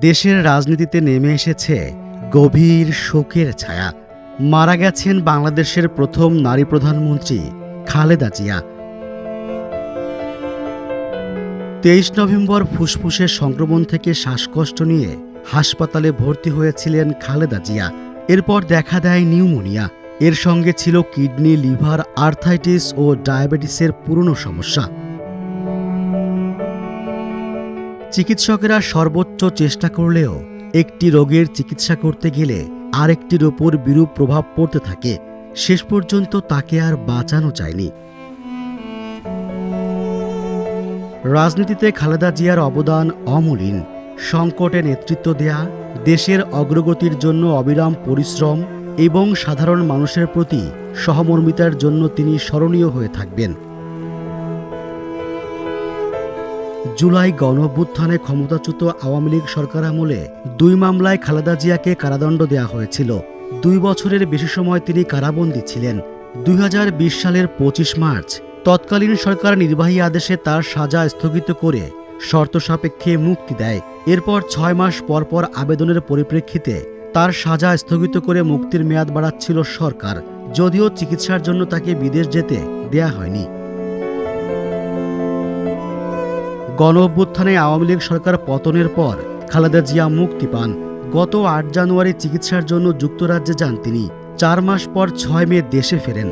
দেশের রাজনীতিতে নেমে এসেছে গভীর শোকের ছায়া। মারা গেছেন বাংলাদেশের প্রথম নারী প্রধানমন্ত্রী খালেদা জিয়া। 23 নভেম্বর ফুসফুসের সংক্রমণ থেকে শ্বাসকষ্ট নিয়ে হাসপাতালে ভর্তি হয়েছিলেন খালেদা জিয়া। এরপর দেখা দেয় নিউমোনিয়া। এর সঙ্গে ছিল কিডনি, লিভার, আর্থাইটিস ও ডায়াবেটিসের পুরনো সমস্যা। চিকিৎসকেরা সর্বোচ্চ চেষ্টা করলেও একটি রোগের চিকিৎসা করতে গেলে আরেকটির ওপর বিরূপ প্রভাব পড়তে থাকে। শেষ পর্যন্ত তাকে আর বাঁচানো যায়নি। রাজনীতিতে খালেদা জিয়ার অবদান অমূল্য। সংকটে নেতৃত্ব দেয়া, দেশের অগ্রগতির জন্য অবিরাম পরিশ্রম এবং সাধারণ মানুষের প্রতি সহমর্মিতার জন্য তিনি স্মরণীয় হয়ে থাকবেন। জুলাই গণঅভ্যুত্থানে ক্ষমতাচ্যুত আওয়ামী লীগ সরকার আমলে 2 মামলায় খালেদা জিয়াকে কারাদণ্ড দেওয়া হয়েছিল। 2 বছরের বেশি সময় তিনি কারাবন্দী ছিলেন। 2020 সালের 25 মার্চ তৎকালীন সরকার নির্বাহী আদেশে তার সাজা স্থগিত করে শর্ত সাপেক্ষে মুক্তি দেয়। এরপর 6 মাস পর পর আবেদনের পরিপ্রেক্ষিতে তার সাজা স্থগিত করে মুক্তির মেয়াদ বাড়াচ্ছিল সরকার, যদিও চিকিৎসার জন্য তাকে বিদেশ যেতে দেয়া হয়নি। গণঅভ্যুত্থানে আওয়ামী লীগ সরকার পতনের পর খালেদা জিয়া মুক্তি পান। গত 8 জানুয়ারি চিকিৎসার জন্য যুক্তরাজ্যে যান তিনি। 4 মাস পর 6 মে দেশে ফেরেন।